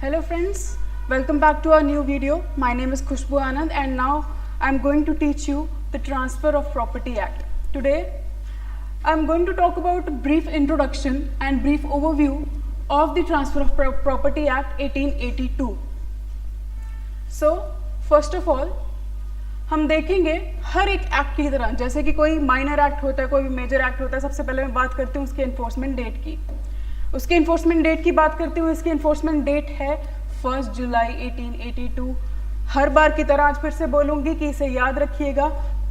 Hello friends, welcome back to our new video. My name is Khushbu Anand and now I am going to teach you the Transfer of Property Act. Today I am going to talk about a brief introduction and brief overview of the Transfer of Property Act 1882. So first of all हम देखेंगे हर एक act की तरह, जैसे कि कोई minor act होता है, कोई भी मेजर एक्ट होता है, सबसे पहले मैं बात करती हूँ उसके इन्फोर्समेंट डेट की। उसके इन्फोर्समेंट डेट की बात करती हूँ, इसकी इन्फोर्समेंट डेट है 1 जुलाई 1882। हर बार की तरह आज फिर से बोलूँगी कि इसे याद रखिएगा,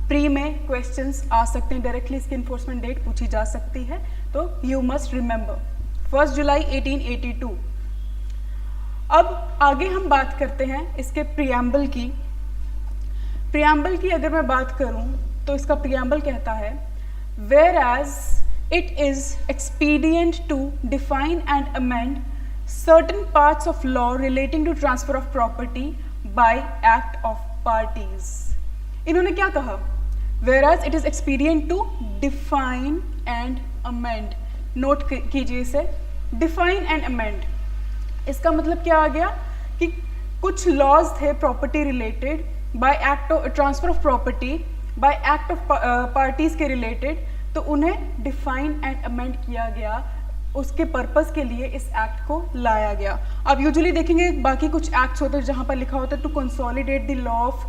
प्री में क्वेश्चंस आ सकते हैं, डायरेक्टली इसकी इन्फोर्समेंट डेट पूछी जा सकती है, तो यू मस्ट रिमेंबर 1 जुलाई 1882। अब आगे हम बात करते हैं इसके प्रियम्बल की। प्रियम्बल की अगर मैं बात करूं तो इसका प्रियम्बल कहता है, where as it is expedient to define and amend certain parts of law relating to transfer of property by act of parties। इन्होंने क्या कहा, whereas it is expedient to define and amend। Note कीजिए इसे, define and amend। इसका मतलब क्या आ गया कि कुछ लॉज थे property related by act of transfer of property by act of parties के रिलेटेड, तो उन्हें डिफाइन एंड अमेंड किया गया, उसके पर्पस के लिए इस एक्ट को लाया गया। अब यूजुअली देखेंगे बाकी कुछ एक्ट्स होते हैं जहाँ पर लिखा होता है to consolidate the law of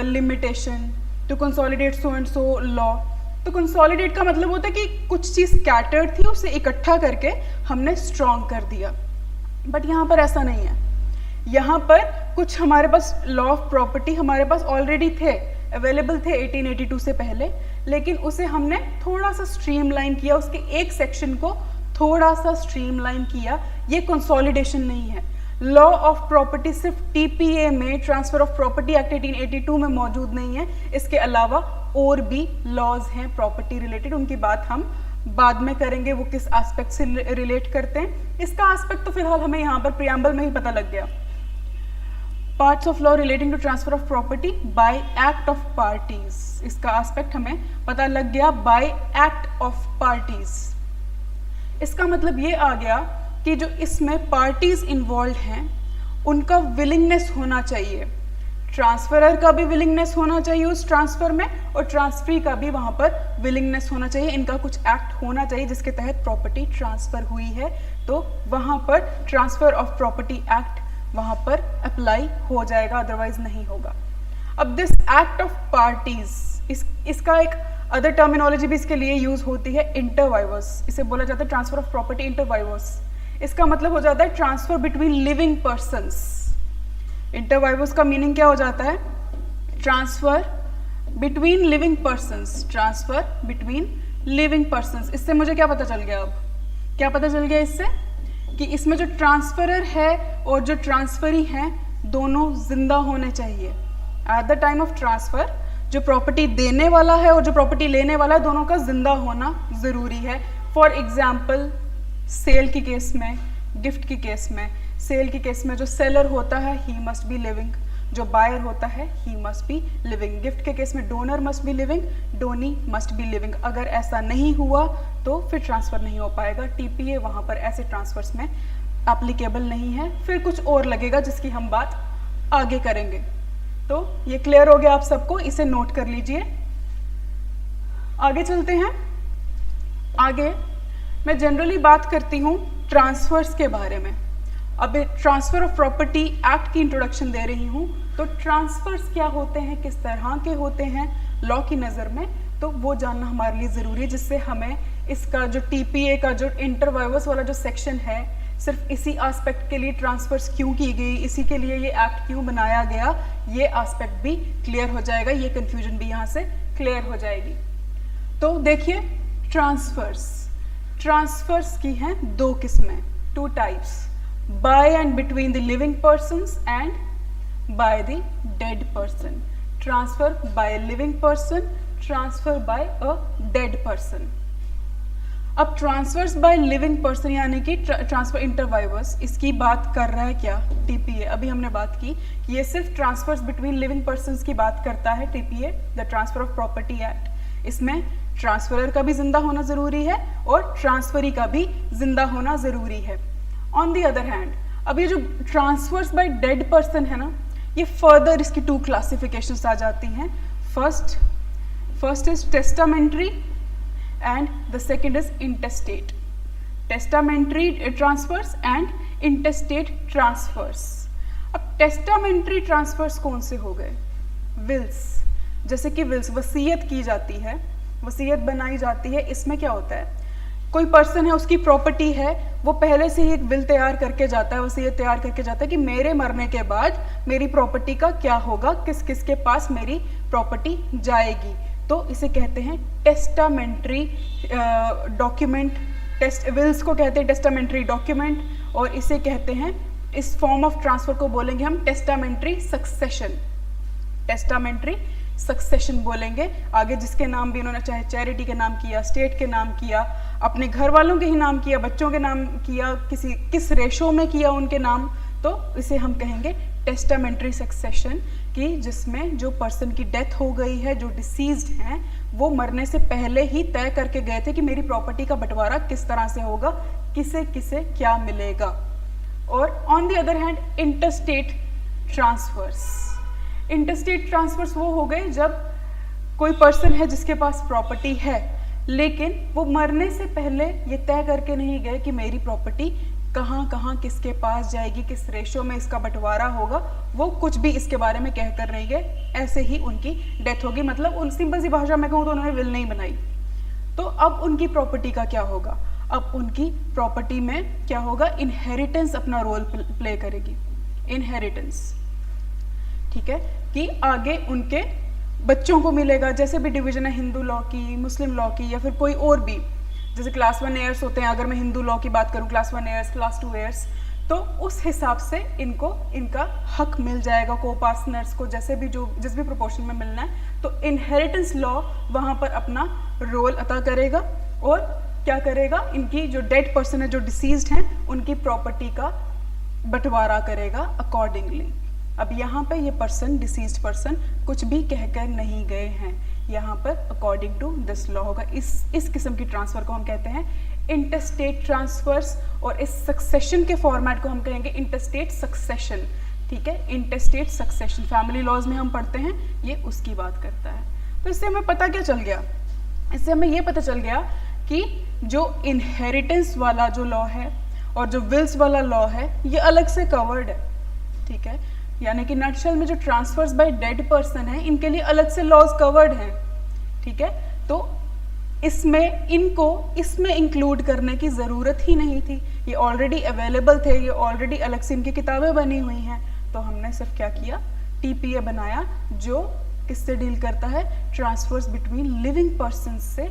limitation, to consolidate so and so law. तो कंसोलिडेट का मतलब होता है कि कुछ चीज़ स्कैटर्ड थी, उसे इकट्ठा करके हमने स्ट्रॉन्ग कर दिया, बट यहाँ पर ऐसा नहीं है। यहाँ पर कुछ हमारे पास लॉ ऑफ प्रॉपर्टी हमारे पास ऑलरेडी थे, अवेलेबल थे 1882 से पहले, लेकिन उसे हमने थोड़ा सा स्ट्रीमलाइन किया, उसके एक सेक्शन को थोड़ा सा स्ट्रीमलाइन किया। ये कंसोलिडेशन नहीं है। लॉ ऑफ प्रॉपर्टी सिर्फ टीपीए में, ट्रांसफर ऑफ प्रॉपर्टी एक्ट 1882 में मौजूद नहीं है, इसके अलावा और भी लॉज हैं प्रॉपर्टी रिलेटेड, उनकी बात हम बाद में करेंगे, वो किस एस्पेक्ट से रिलेट करते हैं। इसका एस्पेक्ट तो फिलहाल हमें यहाँ पर प्रियम्बल में ही पता लग गया। Parts of law relating to transfer of property by act of parties, इसका एस्पेक्ट हमें पता लग गया, बाय एक्ट ऑफ पार्टीज। इसका मतलब ये आ गया कि जो इसमें पार्टीज इन्वॉल्व हैं उनका विलिंगनेस होना चाहिए, ट्रांसफरर का भी विलिंगनेस होना चाहिए उस ट्रांसफर में, और ट्रांसफरी का भी वहाँ पर विलिंगनेस होना चाहिए। इनका कुछ एक्ट होना चाहिए जिसके तहत प्रॉपर्टी ट्रांसफर हुई है, तो वहाँ पर ट्रांसफर ऑफ प्रॉपर्टी एक्ट वहाँ पर अप्लाई हो जाएगा, अदरवाइज नहीं होगा। अब दिस एक्ट ऑफ पार्टीज, इसका एक अदर टर्मिनोलॉजी भी इसके लिए यूज होती है, इंटरवाइवर्स। इसे बोला जाता है ट्रांसफर ऑफ प्रॉपर्टी इंटरवाइवर्स। इसका मतलब हो जाता है ट्रांसफर बिटवीन लिविंग पर्सन्स। इंटरवाइवर्स का मीनिंग क्या हो जाता है, transfer between living persons, transfer between living persons. इससे मुझे क्या पता चल गया, अब क्या पता चल गया इससे कि इसमें जो ट्रांसफरर है और जो ट्रांसफरी हैं दोनों जिंदा होने चाहिए। At the time of transfer जो प्रॉपर्टी देने वाला है और जो प्रॉपर्टी लेने वाला है दोनों का जिंदा होना ज़रूरी है। फॉर एग्जाम्पल सेल की केस में, गिफ्ट की केस में, सेल की केस में जो सेलर होता है ही मस्ट बी लिविंग, जो बायर होता है ही मस्ट बी लिविंग। गिफ्ट के केस में donor must be living, donee must be living. अगर ऐसा नहीं हुआ तो फिर ट्रांसफ़र नहीं हो पाएगा। टीपीए वहाँ पर ऐसे ट्रांसफर्स में एप्लीकेबल नहीं है, फिर कुछ और लगेगा जिसकी हम बात आगे करेंगे। तो ये क्लियर हो गया आप सबको, इसे नोट कर लीजिए। आगे चलते हैं। आगे मैं जनरली बात करती हूँ ट्रांसफर्स के बारे में। अब ट्रांसफर ऑफ प्रॉपर्टी एक्ट की इंट्रोडक्शन दे रही हूँ, तो ट्रांसफर्स क्या होते हैं, किस तरह के होते हैं लॉ की नज़र में, तो वो जानना हमारे लिए ज़रूरी है, जिससे हमें इसका जो टीपीए का जो इंटरवाइवर्स वाला जो सेक्शन है, सिर्फ इसी एस्पेक्ट के लिए ट्रांसफर्स क्यों की गई, इसी के लिए ये एक्ट क्यों बनाया गया, ये एस्पेक्ट भी क्लियर हो जाएगा, ये कन्फ्यूजन भी यहाँ से क्लियर हो जाएगी। तो देखिए ट्रांसफर्स की हैं दो किस्में, two types, by and between the living persons and by the dead person। transfer by a living person, transfer by a dead person। अब ट्रांसफर्स बाय लिविंग पर्सन यानी कि ट्रांसफर इंटरवाइवर्स, इसकी बात कर रहा है क्या टीपीए। अभी हमने बात की कि ये सिर्फ ट्रांसफर्स बिटवीन लिविंग पर्सन्स की बात करता है TPA, the transfer of property act. इसमें ट्रांसफरर का भी जिंदा होना जरूरी है और ट्रांसफरी का भी जिंदा होना जरूरी है। ऑन दी अदर हैंड अब ये जो ट्रांसफर्स बाय डेड पर्सन है ना, ये फर्दर इसकी 2 क्लासिफिकेशंस आ जाती हैं. First is testamentary and the second is intestate. Testamentary transfers and intestate transfers. अब टेस्टामेंट्री ट्रांसफर्स कौन से हो गए? विल्स. जैसे कि विल्स, वसीयत की जाती है, वसीयत बनाई जाती है. इसमें क्या होता है, कोई पर्सन है, उसकी प्रॉपर्टी है, वो पहले से ही एक विल तैयार करके जाता है, वसीयत तैयार करके जाता है कि मेरे मरने के बाद मेरी प्रॉपर्टी का क्या होगा, किस किस के पास मेरी प्रॉपर्टी जाएगी. तो इसे कहते हैं टेस्टामेंट्री डॉक्यूमेंट. विल्स को कहते हैं टेस्टामेंट्री डॉक्यूमेंट, और इसे कहते हैं, इस फॉर्म ऑफ ट्रांसफर को बोलेंगे हम टेस्टामेंट्री सक्सेशन. टेस्टामेंट्री सक्सेशन बोलेंगे. आगे जिसके नाम भी उन्होंने, चाहे चैरिटी के नाम किया, स्टेट के नाम किया, अपने घर वालों के ही नाम किया, बच्चों के नाम किया, किस रेशो में किया उनके नाम, तो इसे हम कहेंगे टेस्टामेंट्री सक्सेशन. कि जिसमें जो पर्सन की डेथ हो गई है, जो डिसीज्ड हैं, वो मरने से पहले ही तय करके गए थे कि मेरी प्रॉपर्टी का बंटवारा किस तरह से होगा, किसे किसे क्या मिलेगा. और on the other hand interstate transfers. Interstate transfers वो हो गए जब कोई पर्सन है जिसके पास प्रॉपर्टी है, लेकिन वो मरने से पहले ये तय करके नहीं गए कि मेरी प्रॉपर्टी कहाँ कहाँ किसके पास जाएगी, किस रेशो में इसका बंटवारा होगा, वो कुछ भी इसके बारे में कह कर नहीं गए. ऐसे ही उनकी डेथ होगी. मतलब उन सिंपल सी भाषा में कहूँ तो उन्होंने विल नहीं बनाई. तो अब उनकी प्रॉपर्टी का क्या होगा? अब उनकी प्रॉपर्टी में क्या होगा? इनहेरिटेंस अपना रोल प्ले करेगी. इनहेरिटेंस, ठीक है, कि आगे उनके बच्चों को मिलेगा. जैसे भी डिवीजन है हिंदू लॉ की, मुस्लिम लॉ की, या फिर कोई और भी, जैसे क्लास 1 ईयर्स होते हैं, अगर मैं हिंदू लॉ की बात करूं, क्लास 1 ईयर्स, क्लास 2 ईयर्स, तो उस हिसाब से इनको इनका हक मिल जाएगा. को पार्टनर्स को जैसे भी, जो जिस भी प्रोपोर्शन में मिलना है, तो इनहेरिटेंस लॉ वहाँ पर अपना रोल अदा करेगा. और क्या करेगा? इनकी जो डेड पर्सन है, जो डिसीज्ड हैं, उनकी प्रॉपर्टी का बंटवारा करेगा अकॉर्डिंगली. अब यहाँ पे ये पर्सन, डिसीज्ड पर्सन, कुछ भी कहकर नहीं गए हैं. यहाँ पर अकॉर्डिंग टू दिस लॉ होगा. इस किस्म की ट्रांसफर को हम कहते हैं इंटरस्टेट ट्रांसफर्स, और इस सक्सेशन के फॉर्मेट को हम कहेंगे इंटरस्टेट सक्सेशन. ठीक है, इंटरस्टेट सक्सेशन फैमिली लॉज में हम पढ़ते हैं, ये उसकी बात करता है. तो इससे हमें पता क्या चल गया? इससे हमें ये पता चल गया कि जो इनहेरिटेंस वाला जो लॉ है और जो विल्स वाला लॉ है, ये अलग से कवर्ड है. ठीक है, यानी कि नटशेल में जो ट्रांसफर्स बाय डेड पर्सन है, इनके लिए अलग से लॉज कवर्ड हैं. ठीक है, तो इसमें इनको इसमें इंक्लूड करने की ज़रूरत ही नहीं थी. ये ऑलरेडी अवेलेबल थे, ये ऑलरेडी अलग से इनकी किताबें बनी हुई हैं. तो हमने सिर्फ क्या किया? टीपीए बनाया, जो किससे डील करता है? ट्रांसफर्स बिटवीन लिविंग पर्सन से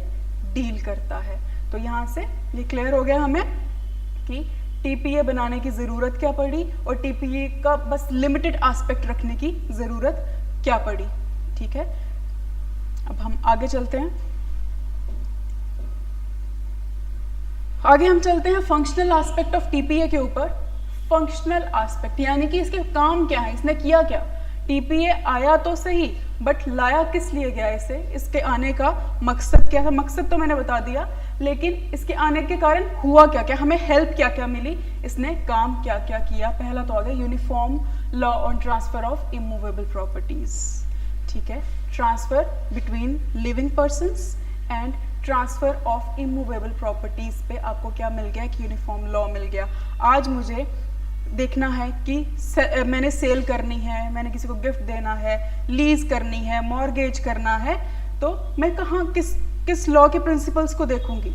डील करता है. तो यहाँ से ये क्लियर हो गया हमें कि टीपीए बनाने की ज़रूरत क्या पड़ी, और टीपीए का बस लिमिटेड एस्पेक्ट रखने की ज़रूरत क्या पड़ी. ठीक है, अब हम आगे चलते हैं. आगे हम चलते हैं फंक्शनल एस्पेक्ट ऑफ टीपीए के ऊपर. फंक्शनल एस्पेक्ट यानी कि इसके काम क्या है, इसने किया क्या. टीपीए आया तो सही, बट लाया किस लिए गया इसे, इसके आने का मकसद क्या था? मकसद तो मैंने बता दिया, लेकिन इसके आने के कारण हुआ क्या क्या, हमें हेल्प क्या क्या मिली, इसने काम क्या क्या किया. पहला तो आ गया uniform law on transfer of immovable properties. ठीक है, transfer between living persons and transfer of immovable properties पे आपको क्या मिल गया? कि यूनिफॉर्म लॉ मिल गया. आज मुझे देखना है कि मैंने सेल करनी है, मैंने किसी को गिफ्ट देना है, लीज करनी है, मॉर्गेज करना है, तो मैं कहाँ किस लॉ के प्रिंसिपल्स को देखूंगी?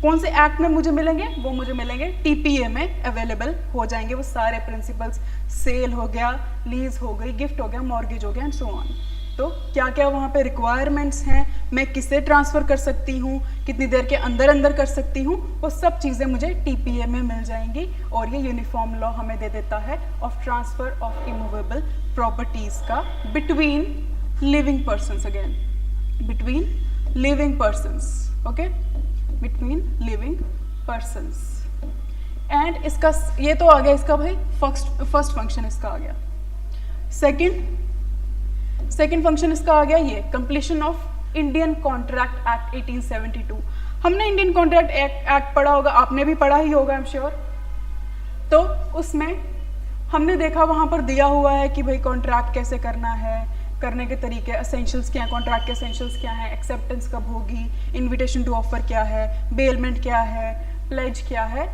कौन से एक्ट में मुझे मिलेंगे? वो मुझे मिलेंगे टीपीए में अवेलेबल हो जाएंगे वो सारे प्रिंसिपल्स. सेल हो गया, लीज हो गई, गिफ्ट हो गया, मॉर्गेज हो गया एंड सो ऑन. तो क्या क्या वहाँ पे रिक्वायरमेंट्स हैं, मैं किसे ट्रांसफ़र कर सकती हूँ, कितनी देर के अंदर कर सकती हूँ, वो सब चीज़ें मुझे टीपीए में मिल जाएंगी. और ये यूनिफॉर्म लॉ हमें दे देता है of transfer of immovable properties का between living persons. Again between living persons. Okay, between living persons. And इसका ये तो आ गया इसका भाई फर्स्ट फंक्शन इसका आ गया. सेकेंड फंक्शन इसका आ गया ये completion of Indian contract act 1872. हमने इंडियन कॉन्ट्रैक्ट एक्ट पढ़ा होगा, आपने भी पढ़ा ही होगा आई एम श्योर. तो उसमें हमने देखा वहाँ पर दिया हुआ है कि भाई कॉन्ट्रैक्ट कैसे करना है, करने के तरीके, एसेंशियल्स क्या हैं, कॉन्ट्रैक्ट के एसेंशियल्स क्या हैं, एक्सेप्टेंस कब होगी, इनविटेशन टू ऑफर क्या है, बेलमेंट क्या है, प्लेज क्या है,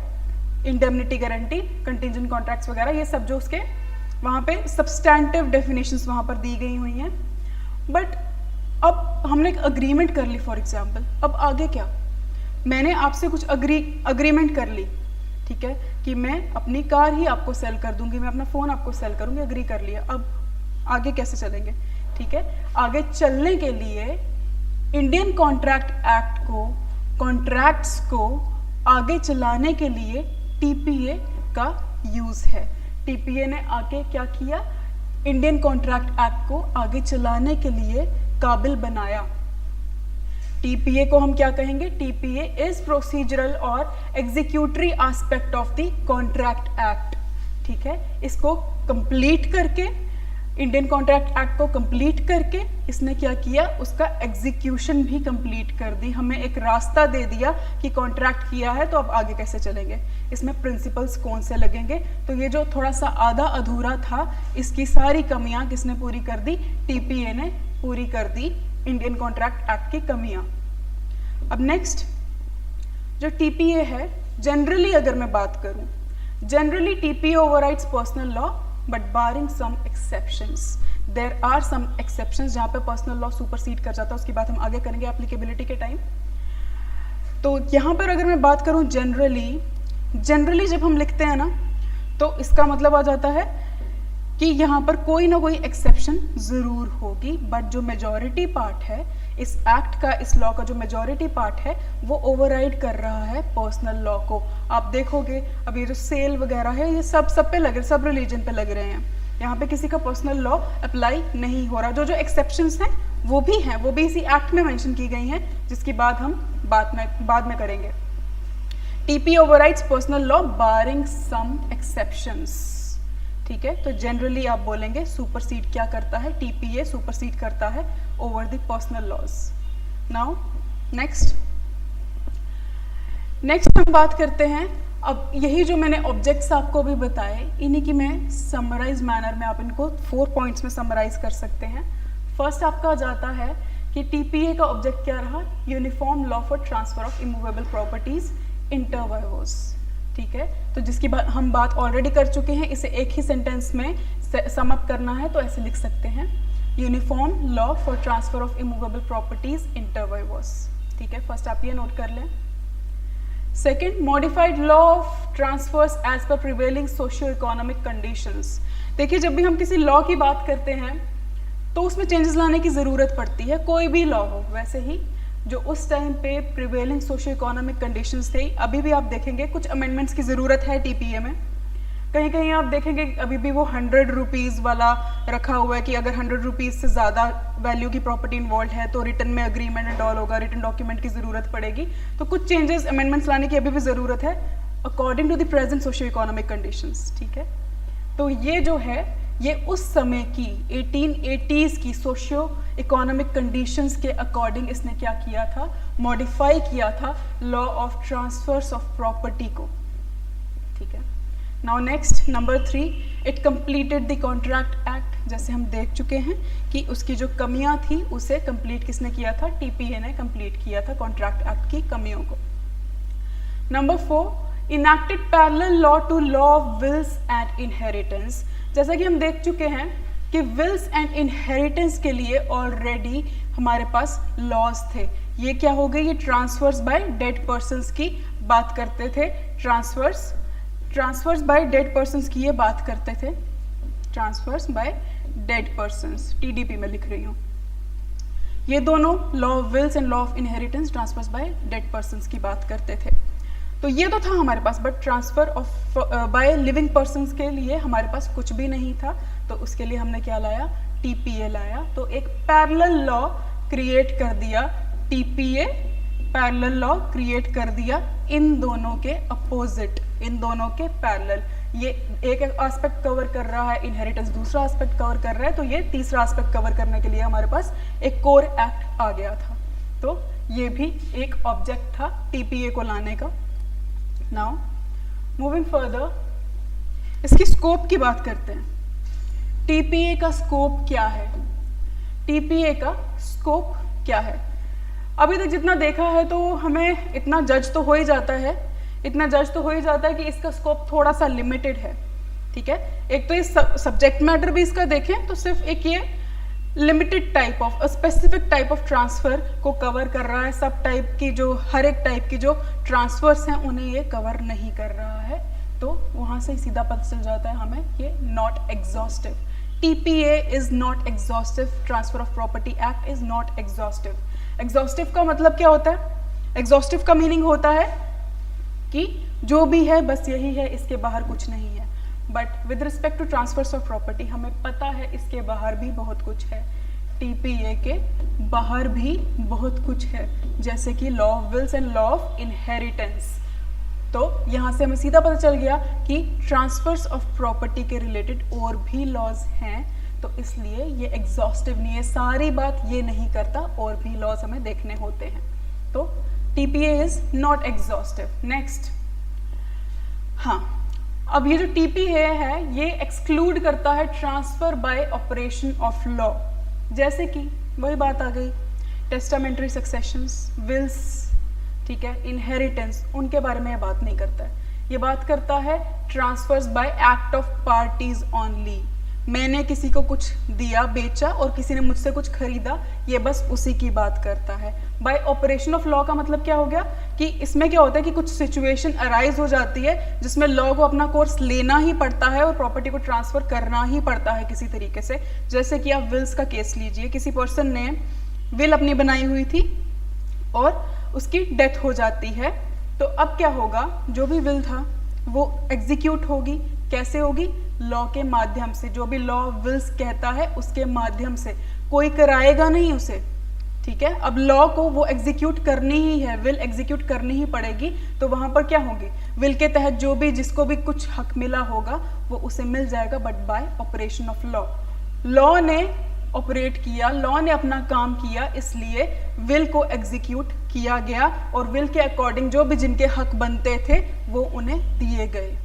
इंडेमनिटी गारंटी, कंटिजेंट कॉन्ट्रैक्ट्स वगैरह, ये सब जो उसके वहाँ पे सब्सटैंटिव डेफिनेशंस वहाँ पर दी गई हुई हैं। बट अब हमने एक अग्रीमेंट कर ली फॉर एग्जांपल, अब आगे क्या, मैंने आपसे कुछ अग्रीमेंट कर ली, ठीक है, कि मैं अपनी कार ही आपको सेल कर दूंगी, मैं अपना फ़ोन आपको सेल करूंगी, अग्री कर लिया। अब आगे कैसे चलेंगे, ठीक है, आगे चलने के लिए इंडियन कॉन्ट्रैक्ट एक्ट को, कॉन्ट्रैक्ट्स को आगे चलाने के लिए टीपीए का यूज़ है। टीपीए ने आके क्या किया, इंडियन कॉन्ट्रैक्ट एक्ट को आगे चलाने के लिए काबिल बनाया। टीपीए को हम क्या कहेंगे, टीपीए इज प्रोसीजरल और executory aspect of the contract act, ठीक है। इसको कंप्लीट करके, इंडियन कॉन्ट्रैक्ट एक्ट को कंप्लीट करके इसने क्या किया, उसका एग्जीक्यूशन भी कंप्लीट कर दी, हमें एक रास्ता दे दिया कि कॉन्ट्रैक्ट किया है तो अब आगे कैसे चलेंगे, इसमें प्रिंसिपल्स कौन से लगेंगे। तो ये जो थोड़ा सा आधा अधूरा था, इसकी सारी कमियां किसने पूरी कर दी, टीपीए ने पूरी कर दी, इंडियन कॉन्ट्रैक्ट एक्ट की कमियां। अब नेक्स्ट जो टीपीए है, जनरली अगर मैं बात करूं, generally TPA overrides personal law but barring some exceptions, there are some exceptions जहां पे पर्सनल लॉ सुपरसीड कर जाता है, उसकी बात हम आगे करेंगे एप्लीकेबिलिटी के टाइम। तो यहाँ पर अगर मैं बात करूं जनरली जब हम लिखते हैं ना, तो इसका मतलब आ जाता है कि यहाँ पर कोई ना कोई एक्सेप्शन ज़रूर होगी, बट जो मेजॉरिटी पार्ट है इस एक्ट का, इस लॉ का जो मेजॉरिटी पार्ट है वो ओवरराइड कर रहा है पर्सनल लॉ को। आप देखोगे अब ये जो सेल वगैरह है ये सब पे लग रहे, सब रिलीजन पे लग रहे हैं, यहाँ पे किसी का पर्सनल लॉ अप्लाई नहीं हो रहा। जो एक्सेप्शंस हैं वो भी हैं, वो भी इसी एक्ट में मेंशन की गई हैं, जिसकी बात हम बाद में करेंगे। टीपीए ओवरराइड्स पर्सनल लॉ बारिंग सम एक्सेप्शंस, ठीक है। तो जनरली आप बोलेंगे सुपरसीड क्या करता है, टीपीए सुपरसीड करता है over the personal laws. Now next हम बात करते हैं, अब यही जो मैंने ऑब्जेक्ट्स आपको भी बताए, इन्हीं की मैं समराइज मैनर में, आप इनको 4 पॉइंट्स में समराइज कर सकते हैं। फर्स्ट आपका जाता है कि टीपीए का ऑब्जेक्ट क्या रहा, uniform law for transfer of immovable properties inter vivos, ठीक है। तो जिसकी हम बात ऑलरेडी कर चुके हैं, इसे एक ही सेंटेंस में सम अप करना है तो ऐसे लिख सकते हैं, uniform law for transfer of immovable properties inter vivos, ठीक है। फर्स्ट आप ये नोट कर लें। Second, modified law of transfers as per prevailing socio economic conditions. देखिए जब भी हम किसी लॉ की बात करते हैं तो उसमें चेंजेस लाने की ज़रूरत पड़ती है, कोई भी लॉ हो। वैसे ही जो उस टाइम पे प्रिवेलिंग सोशियो इकोनॉमिक कंडीशंस थे, अभी भी आप देखेंगे कुछ अमेंडमेंट्स की ज़रूरत है टीपीए में। कहीं कहीं आप देखेंगे अभी भी वो 100 रुपीज़ वाला रखा हुआ है कि अगर 100 रुपीज़ से ज़्यादा वैल्यू की प्रॉपर्टी इन्वॉल्व है तो रिटर्न में अग्रीमेंट एंड ऑल होगा, रिटर्न डॉक्यूमेंट की ज़रूरत पड़ेगी। तो कुछ चेंजेस अमेंडमेंट्स लाने की अभी भी ज़रूरत है according to the present socio economic conditions, ठीक है। तो ये जो है ये उस समय की 1880s की सोशियो इकोनॉमिक कंडीशंस के अकॉर्डिंग इसने क्या किया था, मॉडिफाई किया था law of transverse of property को, ठीक है। Now next number 3, it completed the contract act. जैसे हम देख चुके हैं कि उसकी जो कमियां थी उसे कंप्लीट किसने किया था, टीपीए ने कंप्लीट किया था कॉन्ट्रैक्ट एक्ट की कमियों को। Number 4, enacted parallel law to law of wills and inheritance. जैसा कि हम देख चुके हैं कि विल्स एंड इनहेरिटेंस के लिए ऑलरेडी हमारे पास लॉज थे। ये क्या हो गई, ये ट्रांसफर्स बाय डेड पर्सन्स की बात करते थे, ट्रांसफर्स बाय डेड पर्सन्स की ये बात करते थे, transfers by dead persons, TDP में लिख रही हूँ। ये दोनों law of wills and law of inheritance transfers by dead persons की बात करते थे। तो ये तो था हमारे पास, but transfer of by living persons के लिए हमारे पास कुछ भी नहीं था, तो उसके लिए हमने क्या लाया, टीपीए लाया। तो एक पैरेलल लॉ क्रिएट कर दिया, टीपीए पैरेलल लॉ क्रिएट कर दिया इन दोनों के अपोजिट, इन दोनों के पैरेलल। ये एक एस्पेक्ट कवर कर रहा है, इनहेरिटेंस दूसरा एस्पेक्ट कवर कर रहा है, तो ये तीसरा एस्पेक्ट कवर करने के लिए हमारे पास एक कोर एक्ट आ गया था। तो ये भी एक ऑब्जेक्ट था टीपीए को लाने का। Now, moving further, इसकी स्कोप की बात करते हैं। टीपीए का स्कोप क्या है? टीपीए का स्कोप क्या है? अभी तक जितना देखा है तो हमें इतना जज तो हो ही जाता है, कि इसका स्कोप थोड़ा सा लिमिटेड है, ठीक है। एक तो ये सब्जेक्ट मैटर भी इसका देखें तो सिर्फ एक ये limited type of specific type of transfer को कवर कर रहा है। सब टाइप की जो हर एक टाइप की जो ट्रांसफर्स हैं उन्हें ये कवर नहीं कर रहा है, तो वहाँ से सीधा पता चल जाता है हमें ये not exhaustive. TPA is not exhaustive, transfer of property act is not exhaustive. Exhaustive का मतलब क्या होता है? एग्जॉस्टिव का मीनिंग होता है कि जो भी है बस यही है, इसके बाहर कुछ नहीं है। But with respect to transfers of property हमें पता है इसके बाहर भी बहुत कुछ है, टीपीए के बाहर भी बहुत कुछ है, जैसे कि law of wills and law of inheritance. तो यहाँ से हमें सीधा पता चल गया कि ट्रांसफर्स ऑफ प्रॉपर्टी के रिलेटेड और भी लॉज हैं, तो इसलिए ये एग्जॉस्टिव नहीं है, सारी बात ये नहीं करता, और भी लॉज हमें देखने होते हैं। तो TPA is not exhaustive. Next, हाँ, अब ये जो टीपीए है ये एक्सक्लूड करता है transfer by operation of law, जैसे कि वही बात आ गई, टेस्टामेंटरी सक्सेशंस, विल्स, ठीक है, इनहेरिटेंस, उनके बारे में ये बात नहीं करता है। ये बात करता है transfers by act of parties only. मैंने किसी को कुछ दिया, बेचा, और किसी ने मुझसे कुछ खरीदा, ये बस उसी की बात करता है। बाय ऑपरेशन ऑफ लॉ का मतलब क्या हो गया कि इसमें क्या होता है कि कुछ सिचुएशन अराइज हो जाती है जिसमें लॉ को अपना कोर्स लेना ही पड़ता है और प्रॉपर्टी को ट्रांसफर करना ही पड़ता है किसी तरीके से। जैसे कि आप विल्स का केस लीजिए, किसी पर्सन ने विल अपनी बनाई हुई थी और उसकी डेथ हो जाती है, तो अब क्या होगा, जो भी विल था वो एग्जीक्यूट होगी। कैसे होगी? लॉ के माध्यम से, जो भी लॉ विल्स कहता है उसके माध्यम से, कोई कराएगा नहीं उसे, ठीक है। अब लॉ को वो एग्जीक्यूट करनी ही है, विल एग्जीक्यूट करनी ही पड़ेगी, तो वहां पर क्या होगी, विल के तहत जो भी जिसको भी कुछ हक मिला होगा वो उसे मिल जाएगा, but by operation of law. Law ने ऑपरेट किया, लॉ ने अपना काम किया, इसलिए विल को एग्जीक्यूट किया गया और विल के अकॉर्डिंग जो भी जिनके हक बनते थे वो उन्हें दिए गए,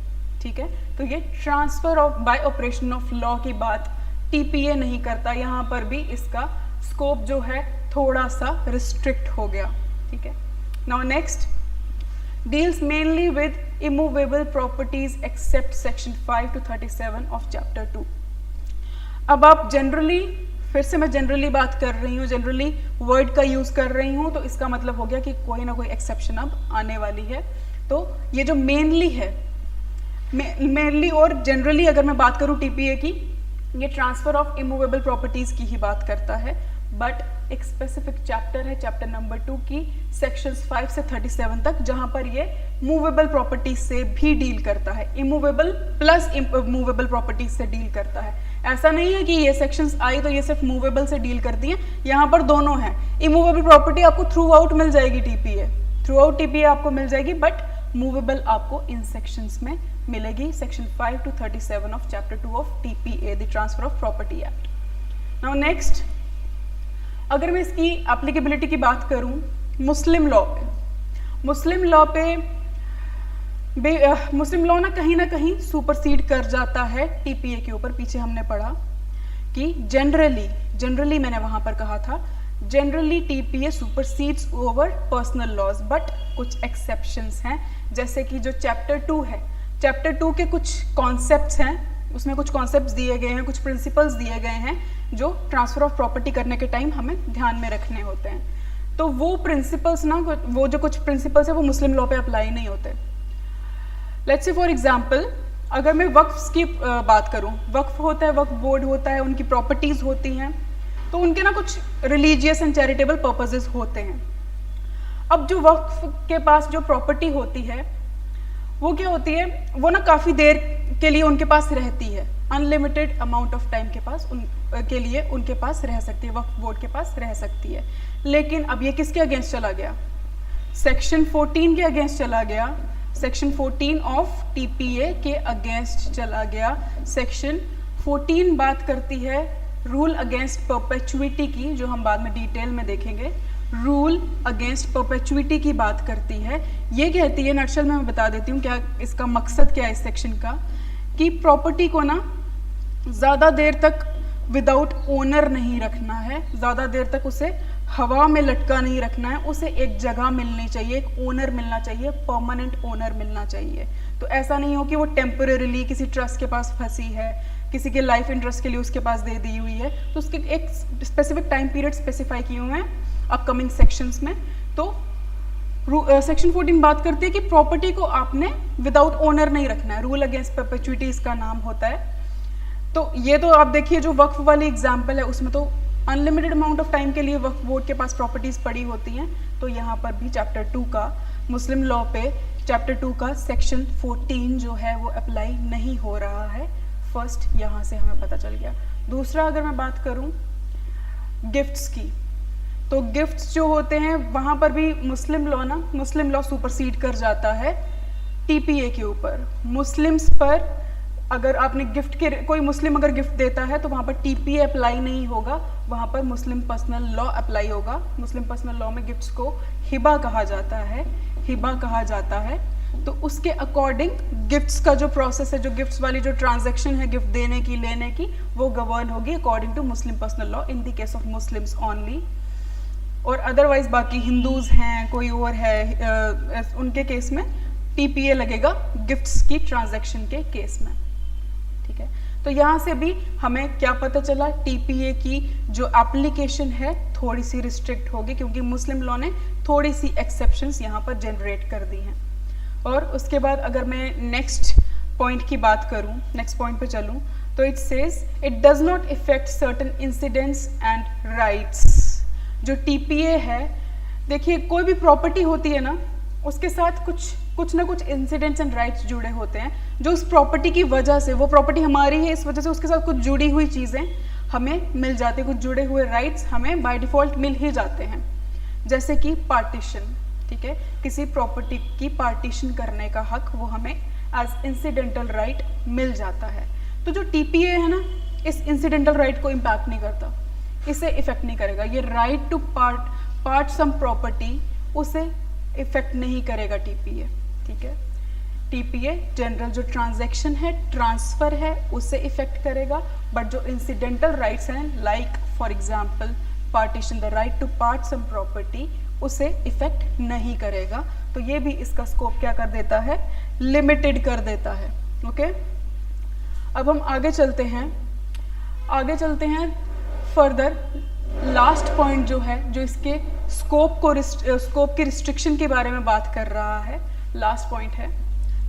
ठीक है। तो ये transfer of bye operation of law की बात टीपीए नहीं करता, यहाँ पर भी इसका स्कोप जो है थोड़ा सा रिस्ट्रिक्ट हो गया, ठीक है। Now next, deals mainly with immovable properties except section 5 to 37 of chapter 2। अब आप जनरली, फिर से मैं जनरली बात कर रही हूँ, जनरली वर्ड का यूज कर रही हूँ, तो इसका मतलब हो गया कि कोई ना कोई एक्सेप्शन अब आने वाली है। तो ये जो मेनली है, मेनली और जनरली अगर मैं बात करूँ टीपीए की, ये ट्रांसफर ऑफ इमूवेबल प्रॉपर्टीज की ही बात करता है, बट एक स्पेसिफिक चैप्टर है, चैप्टर नंबर 2 की सेक्शंस 5 से 37 तक, जहां पर ये मूवेबल प्रॉपर्टीज से भी डील करता है, इमूवेबल प्लस मूवेबल प्रॉपर्टीज से डील करता है। ऐसा नहीं है कि ये सेक्शंस आई तो ये सिर्फ मूवेबल से डील करती हैं, यहाँ पर दोनों हैं। इमूवेबल प्रॉपर्टी आपको थ्रू आउट मिल जाएगी, टीपीए थ्रू आउट टीपीए आपको मिल जाएगी, बट मूवेबल आपको इन सेक्शंस में मिलेगी, section 5 to 37 of chapter 2 of TPA, the transfer of property act. Now next, अगर मैं इसकी एप्लीकेबिलिटी की बात करूं मुस्लिम लॉ पे, मुस्लिम लॉ ना कहीं सुपरसीड कर जाता है टीपीए के ऊपर। पीछे हमने पढ़ा कि जनरली मैंने वहां पर कहा था, generally TPA supersedes over personal laws, but कुछ एक्सेप्शंस हैं, जैसे कि जो चैप्टर 2 है, चैप्टर 2 के कुछ कॉन्सेप्ट्स हैं, उसमें कुछ कॉन्सेप्ट्स दिए गए हैं, कुछ प्रिंसिपल्स दिए गए हैं जो ट्रांसफर ऑफ प्रॉपर्टी करने के टाइम हमें ध्यान में रखने होते हैं। तो वो प्रिंसिपल्स ना, वो जो कुछ प्रिंसिपल्स है वो मुस्लिम लॉ पे अप्लाई नहीं होते। लेट्स से फॉर एग्जांपल, अगर मैं वक्फ की बात करूं, वक्फ होता है, वक्फ बोर्ड होता है, उनकी प्रॉपर्टीज होती हैं, तो उनके ना कुछ रिलीजियस एंड चैरिटेबल पर्पसेस होते हैं। अब जो वक्फ के पास जो प्रॉपर्टी होती है वो क्या होती है, वो ना काफ़ी देर के लिए उनके पास रहती है, अनलिमिटेड अमाउंट ऑफ टाइम के पास के लिए उनके पास रह सकती है, वक्फ बोर्ड के पास रह सकती है। लेकिन अब ये किसके अगेंस्ट चला गया, सेक्शन 14 के अगेंस्ट चला गया, सेक्शन 14 ऑफ टीपीए के अगेंस्ट चला गया। सेक्शन 14 बात करती है रूल अगेंस्ट परपेचुइटी की, जो हम बाद में डिटेल में देखेंगे। रूल अगेंस्ट परपेचुइटी की बात करती है, ये कहती है, नटशल में मैं बता देती हूँ क्या इसका मकसद क्या है इस सेक्शन का, कि प्रॉपर्टी को ना ज़्यादा देर तक विदाउट ओनर नहीं रखना है, ज़्यादा देर तक उसे हवा में लटका नहीं रखना है, उसे एक जगह मिलनी चाहिए, एक ओनर मिलना चाहिए, परमानेंट ओनर मिलना चाहिए। तो ऐसा नहीं हो कि वो टेम्परेरीली किसी ट्रस्ट के पास फंसी है, किसी के लाइफ इंटरेस्ट के लिए उसके पास दे दी हुई है, तो उसके एक स्पेसिफिक टाइम पीरियड स्पेसिफाई किए हुए हैं अपकमिंग सेक्शंस में। तो सेक्शन 14 बात करती है कि प्रॉपर्टी को आपने विदाउट ओनर नहीं रखना है, रूल अगेंस्ट परपेचुइटी इसका नाम होता है। तो ये तो आप देखिए जो वक्फ वाली एग्जाम्पल है उसमें तो अनलिमिटेड अमाउंट ऑफ टाइम के लिए वक्फ बोर्ड के पास प्रॉपर्टीज पड़ी होती हैं। तो यहाँ पर भी चैप्टर 2 का मुस्लिम लॉ पे चैप्टर 2 का सेक्शन 14 जो है वो अप्लाई नहीं हो रहा है। फर्स्ट यहाँ से हमें पता चल गया। दूसरा अगर मैं बात करूँ गिफ्ट्स की, तो गिफ्ट्स जो होते हैं वहाँ पर भी मुस्लिम लॉ सुपरसीड कर जाता है टीपीए के ऊपर। मुस्लिम्स पर अगर आपने गिफ्ट के कोई मुस्लिम अगर गिफ्ट देता है तो वहाँ पर टीपीए अप्लाई नहीं होगा, वहाँ पर मुस्लिम पर्सनल लॉ अप्लाई होगा। मुस्लिम पर्सनल लॉ में गिफ्ट्स को हिबा कहा जाता है, हिबा कहा जाता है। तो उसके अकॉर्डिंग गिफ्ट्स का जो प्रोसेस है, जो गिफ्ट्स वाली जो ट्रांजैक्शन है गिफ्ट देने की लेने की, वो गवर्न होगी according to Muslim personal law in the case of Muslims only. और अदरवाइज बाकी हिंदूज हैं, कोई और है, उनके केस में टीपीए लगेगा गिफ्ट्स की ट्रांजैक्शन के केस में। ठीक है, तो यहाँ से भी हमें क्या पता चला, टीपीए की जो एप्लीकेशन है थोड़ी सी रिस्ट्रिक्ट होगी क्योंकि मुस्लिम लॉ ने थोड़ी सी एक्सेप्शंस यहाँ पर जनरेट कर दी हैं। और उसके बाद अगर मैं नेक्स्ट पॉइंट की बात करूँ, नेक्स्ट पॉइंट पे चलूँ, तो it says it does not effect certain incidents and rights. जो टीपीए है, देखिए कोई भी प्रॉपर्टी होती है ना, उसके साथ कुछ ना कुछ इंसिडेंट्स एंड राइट्स जुड़े होते हैं, जो उस प्रॉपर्टी की वजह से, वो प्रॉपर्टी हमारी है इस वजह से उसके साथ कुछ जुड़ी हुई चीज़ें हमें मिल जाती हैं, कुछ जुड़े हुए राइट्स हमें बाय डिफ़ॉल्ट मिल ही जाते हैं। जैसे कि पार्टीशन, ठीक है, किसी प्रॉपर्टी की पार्टीशन करने का हक वो हमें एज इंसिडेंटल राइट मिल जाता है। तो जो टीपीए है ना, इस इंसिडेंटल राइट को इम्पैक्ट नहीं करता, इसे इफेक्ट नहीं करेगा। ये right to part some property, उसे इफेक्ट नहीं करेगा टीपीए। ठीक है, टीपीए जनरल जो ट्रांजैक्शन है, ट्रांसफर है, उसे इफेक्ट करेगा, बट जो इंसिडेंटल राइट्स हैं like for example partition, the right to part some property, उसे इफेक्ट नहीं करेगा। तो ये भी इसका स्कोप क्या कर देता है, लिमिटेड कर देता है। ओके, अब हम आगे चलते हैं फर्दर। लास्ट पॉइंट जो है, जो इसके स्कोप की रिस्ट्रिक्शन के बारे में बात कर रहा है, लास्ट पॉइंट है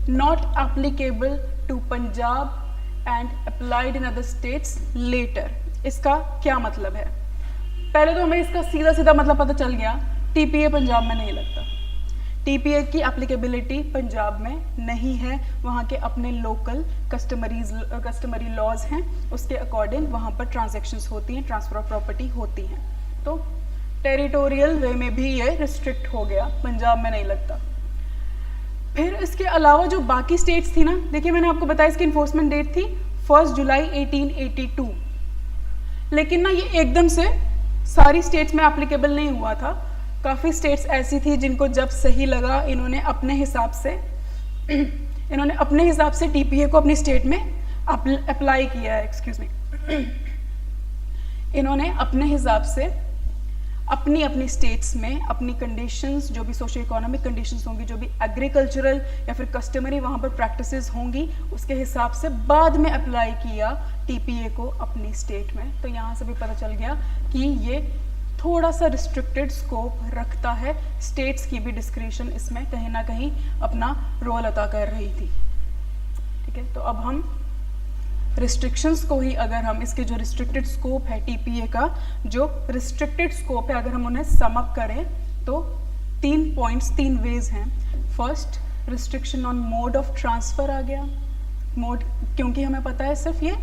not applicable to Punjab and applied in other states later. इसका क्या मतलब है? पहले तो हमें इसका सीधा सीधा मतलब पता चल गया, टीपीए पंजाब में नहीं लगता। टीपीए की एप्लीकेबिलिटी पंजाब में नहीं है, वहाँ के अपने लोकल कस्टमरी लॉज हैं, उसके अकॉर्डिंग वहाँ पर ट्रांजैक्शंस होती हैं, ट्रांसफर ऑफ प्रॉपर्टी होती हैं। तो टेरिटोरियल वे में भी ये रिस्ट्रिक्ट हो गया, पंजाब में नहीं लगता। फिर इसके अलावा जो बाकी स्टेट्स थी ना, देखिए मैंने आपको बताया इसकी इन्फोर्समेंट डेट थी 1 जुलाई 1882, लेकिन ना ये एकदम से सारी स्टेट्स में एप्लीकेबल नहीं हुआ था। काफ़ी स्टेट्स ऐसी थी जिनको जब सही लगा इन्होंने अपने हिसाब से टीपीए को अपनी स्टेट में अप्लाई किया है। एक्सक्यूज मी, इन्होंने अपने हिसाब से अपनी स्टेट्स में अपनी कंडीशंस, जो भी सोशो इकोनॉमिक कंडीशंस होंगी, जो भी एग्रीकल्चरल या फिर कस्टमरी वहाँ पर प्रैक्टिसेस होंगी, उसके हिसाब से बाद में अप्लाई किया टीपीए को अपनी स्टेट में। तो यहाँ से भी पता चल गया कि ये थोड़ा सा रिस्ट्रिक्टेड स्कोप रखता है, स्टेट्स की भी डिस्क्रिशन इसमें कहीं ना कहीं अपना रोल अदा कर रही थी। ठीक है, तो अब हम रिस्ट्रिक्शंस को ही, अगर हम इसके जो रिस्ट्रिक्टेड स्कोप है टीपीए का, जो रिस्ट्रिक्टेड स्कोप है, अगर हम उन्हें सम अप करें तो 3 पॉइंट्स, 3 वेज हैं। First, restriction on mode of transfer आ गया। मोड, क्योंकि हमें पता है सिर्फ ये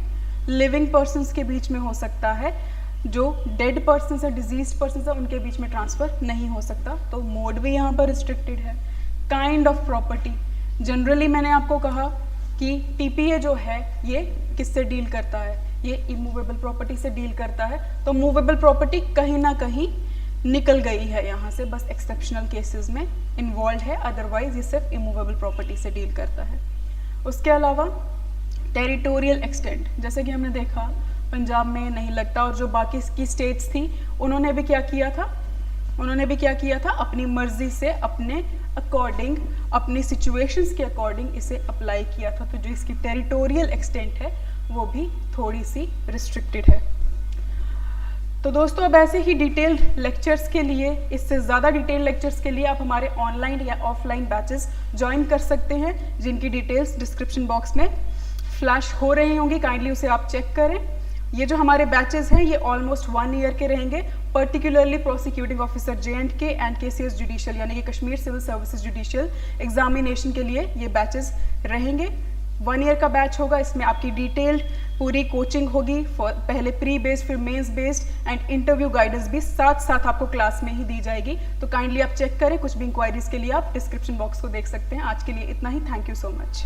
लिविंग पर्सन्स के बीच में हो सकता है, जो डेड पर्सन्स है, डिजीज पर्सन्स है, उनके बीच में ट्रांसफ़र नहीं हो सकता, तो मोड भी यहाँ पर रिस्ट्रिक्टेड है। काइंड ऑफ प्रॉपर्टी, जनरली मैंने आपको कहा कि टीपीए जो है ये किससे डील करता है, ये इमूवेबल प्रॉपर्टी से डील करता है। तो मूवेबल प्रॉपर्टी कहीं ना कहीं निकल गई है यहाँ से, बस एक्सेप्शनल केसेस में इन्वॉल्व है, अदरवाइज ये सिर्फ इमूवेबल प्रॉपर्टी से डील करता है। उसके अलावा टेरिटोरियल एक्सटेंट, जैसे कि हमने देखा पंजाब में नहीं लगता और जो बाकी की स्टेट्स थी उन्होंने भी क्या किया था, अपनी मर्जी से अपने अकॉर्डिंग, अपनी सिचुएशंस के अकॉर्डिंग इसे अप्लाई किया था। तो जो इसकी टेरिटोरियल एक्सटेंट है वो भी थोड़ी सी रिस्ट्रिक्टेड है। तो दोस्तों अब ऐसे ही डिटेल्ड लेक्चर्स के लिए, इससे ज़्यादा डिटेल्ड लेक्चर्स के लिए आप हमारे ऑनलाइन या ऑफलाइन बैचेस ज्वाइन कर सकते हैं, जिनकी डिटेल्स डिस्क्रिप्शन बॉक्स में फ्लैश हो रही होंगी, काइंडली उसे आप चेक करें। ये जो हमारे बैचेस हैं ये ऑलमोस्ट 1 ईयर के रहेंगे, particularly prosecuting officer JNK and KCS judicial यानी कि Kashmir civil services judicial examination के लिए ये बैचेस रहेंगे। 1 ईयर का बैच होगा, इसमें आपकी डिटेल्ड पूरी कोचिंग होगी, पहले प्री बेस्ड फिर mains based and interview guidance भी साथ साथ आपको क्लास में ही दी जाएगी। तो काइंडली आप चेक करें, कुछ भी इंक्वायरीज के लिए आप डिस्क्रिप्शन बॉक्स को देख सकते हैं। आज के लिए इतना ही, थैंक यू सो मच।